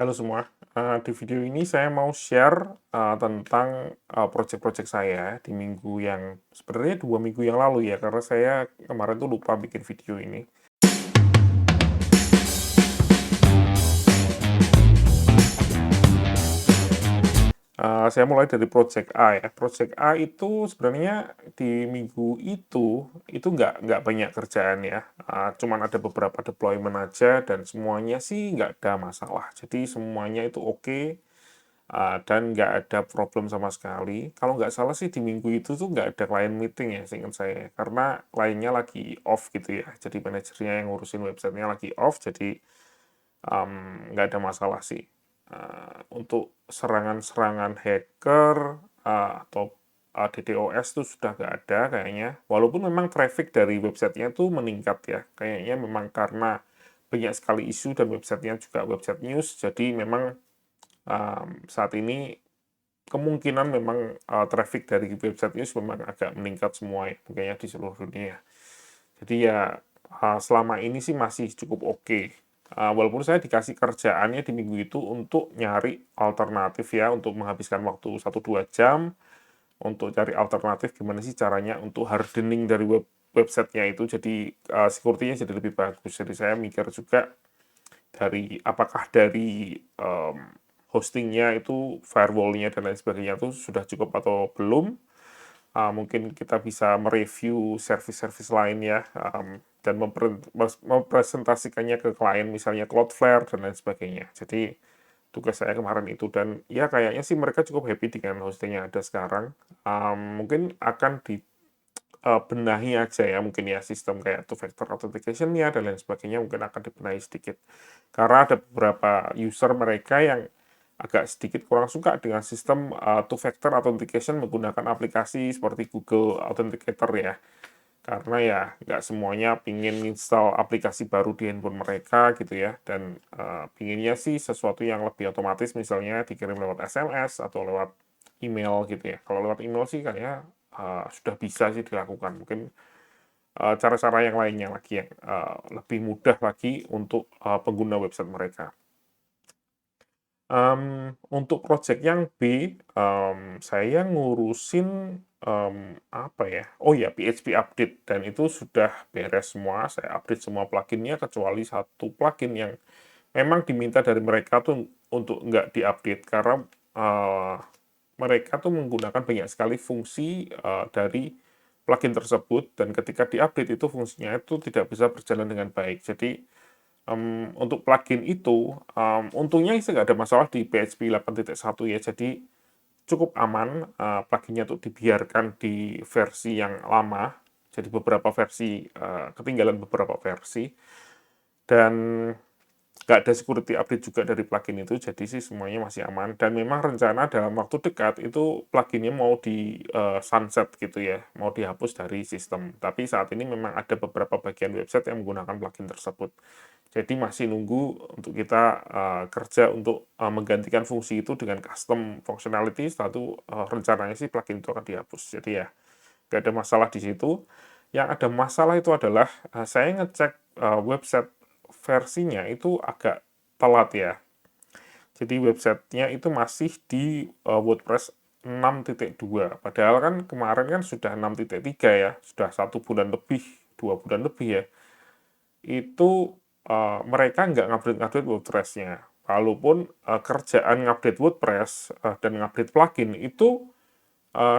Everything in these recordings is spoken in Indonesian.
Halo semua, di video ini saya mau share tentang project-project saya di minggu yang sebenarnya 2 minggu yang lalu ya, karena saya kemarin tuh lupa bikin video ini. Saya mulai dari project A ya. Project A itu sebenarnya di minggu itu nggak banyak kerjaan ya, cuman ada beberapa deployment aja dan semuanya sih nggak ada masalah. Jadi semuanya itu oke. Dan nggak ada problem sama sekali. Kalau nggak salah sih di minggu itu tuh nggak ada client meeting ya, seingat saya. Karena kliennya lagi off gitu ya. Jadi manajernya yang ngurusin websitenya lagi off, jadi nggak ada masalah sih. Untuk serangan-serangan hacker atau DDoS tuh sudah nggak ada kayaknya. Walaupun memang traffic dari websitenya tuh meningkat ya. Kayaknya memang karena banyak sekali isu dan websitenya juga website news, jadi memang saat ini kemungkinan memang traffic dari website news memang agak meningkat semua ya, kayaknya di seluruh dunia. Jadi ya selama ini sih masih cukup oke. Walaupun saya dikasih kerjaannya di minggu itu untuk nyari alternatif ya, untuk menghabiskan waktu 1-2 jam untuk cari alternatif gimana sih caranya untuk hardening dari websitenya itu jadi security-nya jadi lebih bagus. Jadi saya mikir juga dari apakah dari hostingnya itu firewall-nya dan lain sebagainya itu sudah cukup atau belum. Mungkin kita bisa mereview service-service lainnya dan mempresentasikannya ke klien, misalnya Cloudflare dan lain sebagainya. Jadi tugas saya kemarin itu dan ya kayaknya sih mereka cukup happy dengan hosting yang ada sekarang. Mungkin akan benahi aja ya mungkin ya sistem kayak two-factor authentication-nya dan lain sebagainya mungkin akan dibenahi sedikit. Karena ada beberapa user mereka yang agak sedikit kurang suka dengan sistem two-factor authentication menggunakan aplikasi seperti Google Authenticator ya. Karena ya nggak semuanya pingin install aplikasi baru di handphone mereka gitu ya. Dan pinginnya sih sesuatu yang lebih otomatis misalnya dikirim lewat SMS atau lewat email gitu ya. Kalau lewat email sih kayaknya sudah bisa sih dilakukan. Mungkin cara-cara yang lainnya lagi yang lebih mudah lagi untuk pengguna website mereka. Untuk project yang B, saya ngurusin, apa ya, oh ya, PHP update dan itu sudah beres semua, saya update semua plugin-nya kecuali satu plugin yang memang diminta dari mereka tuh untuk nggak di-update karena, mereka tuh menggunakan banyak sekali fungsi, dari plugin tersebut dan ketika di-update itu fungsinya itu tidak bisa berjalan dengan baik. Jadi untuk plugin itu, untungnya sih nggak ada masalah di PHP 8.1 ya, jadi cukup aman, plugin-nya tuh dibiarkan di versi yang lama, jadi beberapa versi, ketinggalan beberapa versi, dan nggak ada security update juga dari plugin itu, jadi sih semuanya masih aman. Dan memang rencana dalam waktu dekat itu plugin-nya mau di sunset gitu ya, mau dihapus dari sistem. Tapi saat ini memang ada beberapa bagian website yang menggunakan plugin tersebut. Jadi masih nunggu untuk kita kerja untuk menggantikan fungsi itu dengan custom functionality, setelah itu rencananya sih plugin itu akan dihapus. Jadi ya nggak ada masalah di situ. Yang ada masalah itu adalah saya ngecek website versinya itu agak telat ya. Jadi websitenya itu masih di WordPress 6.2. Padahal kan kemarin kan sudah 6.3 ya, sudah 1 bulan lebih, 2 bulan lebih ya. Itu mereka nggak ngupdate-ngupdate WordPress-nya. Walaupun kerjaan ngupdate WordPress dan ngupdate plugin itu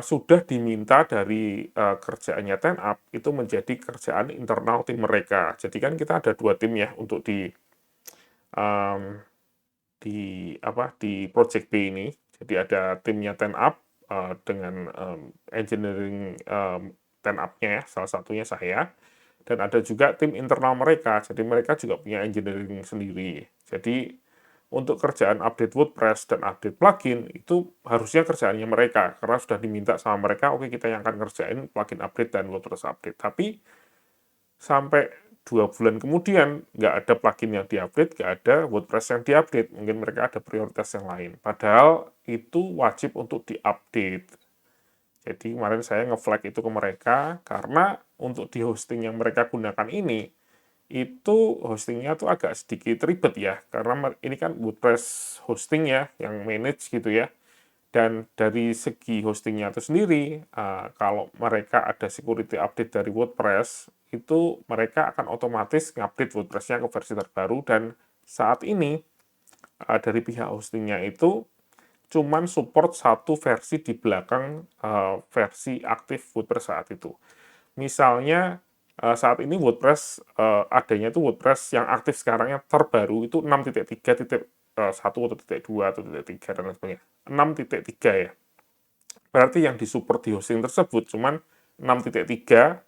sudah diminta dari kerjaannya 10up itu menjadi kerjaan internal tim mereka. Jadi kan kita ada 2 tim ya untuk um, di project B ini. Jadi ada timnya 10up dengan engineering 10up-nya ya, salah satunya saya. Dan ada juga tim internal mereka, jadi mereka juga punya engineering sendiri. Jadi untuk kerjaan update WordPress dan update plugin itu harusnya kerjaannya mereka karena sudah diminta sama mereka, oke kita yang akan kerjain plugin update dan WordPress update. Tapi sampai 2 bulan kemudian nggak ada plugin yang diupdate, nggak ada WordPress yang diupdate. Mungkin mereka ada prioritas yang lain. Padahal itu wajib untuk diupdate. Jadi kemarin saya nge-flag itu ke mereka karena untuk di hosting yang mereka gunakan ini itu hostingnya tuh agak sedikit ribet ya, karena ini kan WordPress hosting ya, yang manage gitu ya. Dan dari segi hostingnya itu sendiri, kalau mereka ada security update dari WordPress, itu mereka akan otomatis ngupdate WordPress-nya ke versi terbaru, dan saat ini dari pihak hostingnya itu cuman support satu versi di belakang versi aktif WordPress saat itu. Misalnya saat ini WordPress adanya itu WordPress yang aktif sekarang yang terbaru itu 6.3.1 atau .2 atau .3 dan lain sebagainya. 6.3 ya. Berarti yang disupport di hosting tersebut cuman 6.3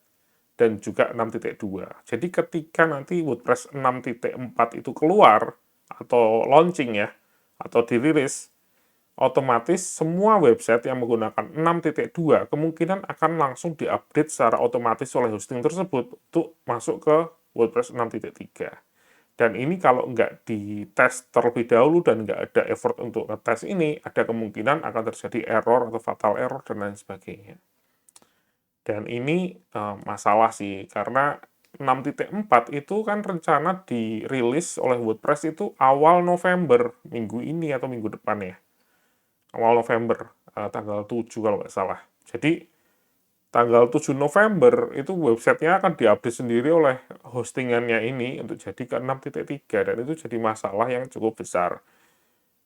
dan juga 6.2. Jadi ketika nanti WordPress 6.4 itu keluar atau launching ya, atau dirilis, otomatis semua website yang menggunakan 6.2 kemungkinan akan langsung diupdate secara otomatis oleh hosting tersebut untuk masuk ke WordPress 6.3. Dan ini kalau nggak dites terlebih dahulu dan nggak ada effort untuk ngetes ini, ada kemungkinan akan terjadi error atau fatal error dan lain sebagainya. Dan ini masalah sih, karena 6.4 itu kan rencana dirilis oleh WordPress itu awal November, minggu ini atau minggu depan ya. Awal November, tanggal 7 kalau nggak salah. Jadi, tanggal 7 November itu websitenya akan diupdate sendiri oleh hostingannya ini untuk jadi ke 6.3, dan itu jadi masalah yang cukup besar.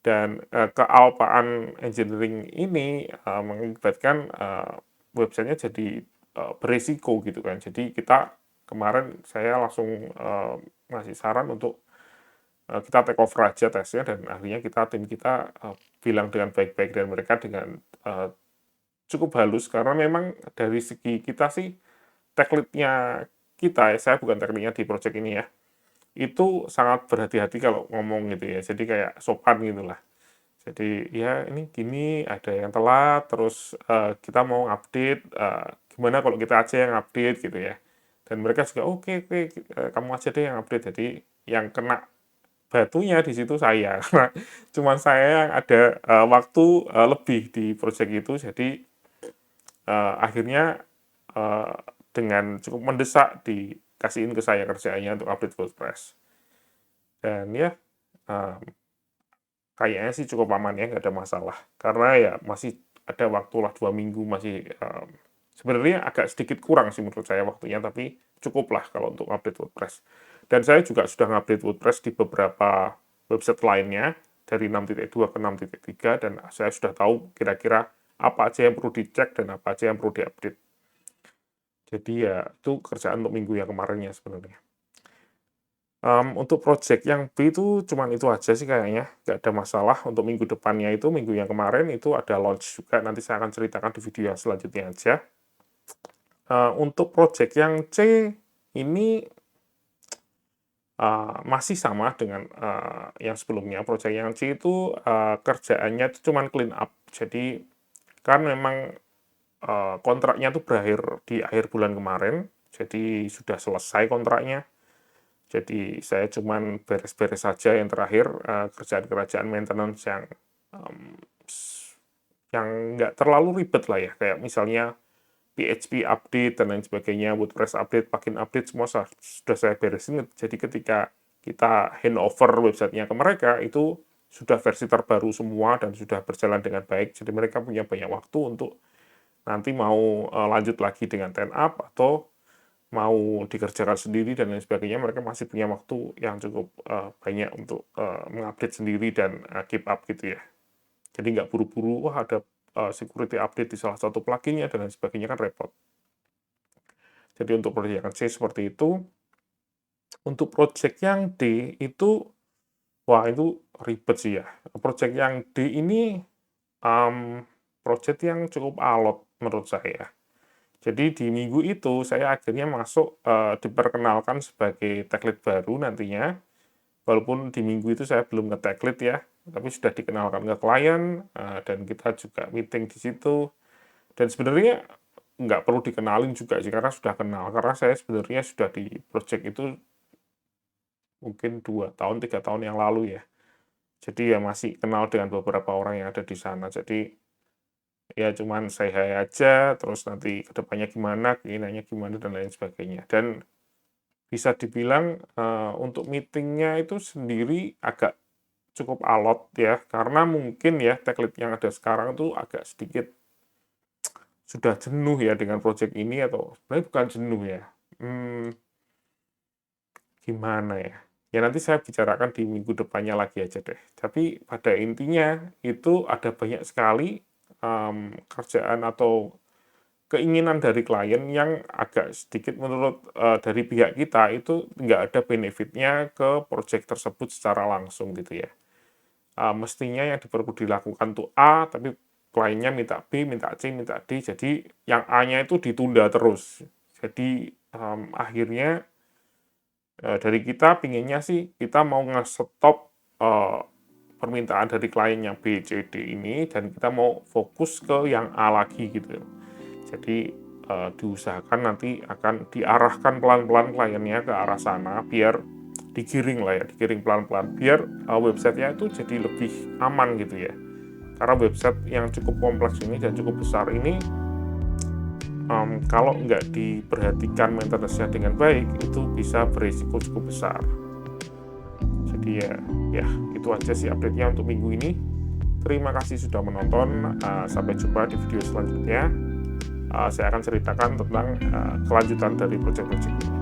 Dan kealpaan engineering ini mengakibatkan websitenya jadi beresiko gitu kan. Jadi kita kemarin saya langsung ngasih saran untuk kita take over aja tesnya, dan akhirnya tim kita bilang dengan baik-baik, dan mereka dengan cukup halus, karena memang dari segi kita sih tech lead-nya kita, saya bukan tech lead-nya di project ini ya, itu sangat berhati-hati kalau ngomong gitu ya, jadi kayak sopan gitulah. Jadi ya ini gini, ada yang telat, terus kita mau update, gimana kalau kita aja yang update gitu ya. Dan mereka juga oke, kamu aja deh yang update. Jadi yang kena batunya di situ saya, karena cuman saya yang ada waktu lebih di project itu, jadi akhirnya uh, dengan cukup mendesak dikasihin ke saya kerjaannya untuk update WordPress. Dan ya kayaknya sih cukup aman ya, nggak ada masalah. Karena ya masih ada waktu lah 2 minggu, masih sebenarnya agak sedikit kurang sih menurut saya waktunya, tapi cukup lah kalau untuk update WordPress. Dan saya juga sudah ngupdate WordPress di beberapa website lainnya, dari 6.2 ke 6.3, dan saya sudah tahu kira-kira apa aja yang perlu dicek dan apa aja yang perlu diupdate. Jadi ya itu kerjaan untuk minggu yang kemarinnya sebenarnya. Untuk project yang B itu cuman itu aja sih kayaknya, nggak ada masalah. Untuk minggu depannya itu, minggu yang kemarin itu ada launch juga, nanti saya akan ceritakan di video yang selanjutnya aja. Untuk project yang C ini masih sama dengan yang sebelumnya. Project yang C itu kerjaannya itu cuman clean up. Jadi kan memang kontraknya itu berakhir di akhir bulan kemarin, jadi sudah selesai kontraknya. Jadi saya cuman beres-beres saja yang terakhir, kerjaan-kerjaan maintenance yang nggak terlalu ribet lah ya, kayak misalnya PHP update dan lain sebagainya, WordPress update, plugin update, semua sudah saya beresin. Jadi ketika kita handover websitenya ke mereka, itu sudah versi terbaru semua dan sudah berjalan dengan baik. Jadi mereka punya banyak waktu untuk nanti mau lanjut lagi dengan turn up atau mau dikerjakan sendiri dan lain sebagainya. Mereka masih punya waktu yang cukup banyak untuk mengupdate sendiri dan keep up gitu ya. Jadi nggak buru-buru, wah ada security update di salah satu pluginnya dan lain sebagainya, kan repot. Jadi untuk project yang C seperti itu. Untuk project yang D itu, wah itu ribet sih ya. Project yang D ini project yang cukup alot menurut saya. Jadi di minggu itu saya akhirnya masuk, diperkenalkan sebagai tech lead baru nantinya. Walaupun di minggu itu saya belum nge-tech lead ya, tapi sudah dikenalkan ke klien, dan kita juga meeting di situ. Dan sebenarnya nggak perlu dikenalin juga sih, karena sudah kenal. Karena saya sebenarnya sudah di project itu mungkin 2 tahun, 3 tahun yang lalu ya. Jadi ya masih kenal dengan beberapa orang yang ada di sana. Jadi ya cuman say hi aja, terus nanti ke depannya gimana, keinginannya gimana, dan lain sebagainya. Dan bisa dibilang, untuk meeting-nya itu sendiri agak cukup alot ya, karena mungkin ya tech lead yang ada sekarang tuh agak sedikit sudah jenuh ya dengan project ini, atau sebenarnya bukan jenuh ya, gimana ya, ya nanti saya bicarakan di minggu depannya lagi aja deh. Tapi pada intinya itu ada banyak sekali, kerjaan atau keinginan dari klien yang agak sedikit menurut, dari pihak kita itu nggak ada benefit-nya ke project tersebut secara langsung gitu ya. Mestinya yang perlu dilakukan tuh A, tapi kliennya minta B, minta C, minta D, jadi yang A-nya itu ditunda terus. Jadi, akhirnya, dari kita pinginnya sih kita mau nge-stop, permintaan dari klien yang B, C, D ini, dan kita mau fokus ke yang A lagi gitu. Jadi, diusahakan nanti akan diarahkan pelan-pelan kliennya ke arah sana, biar digiring lah ya, digiring pelan-pelan, biar, website-nya itu jadi lebih aman gitu ya. Karena website yang cukup kompleks ini dan cukup besar ini, kalau nggak diperhatikan maintenance-nya dengan baik, itu bisa berisiko cukup besar. Jadi ya itu aja sih update-nya untuk minggu ini. Terima kasih sudah menonton, sampai jumpa di video selanjutnya. Saya akan ceritakan tentang, kelanjutan dari project-project ini.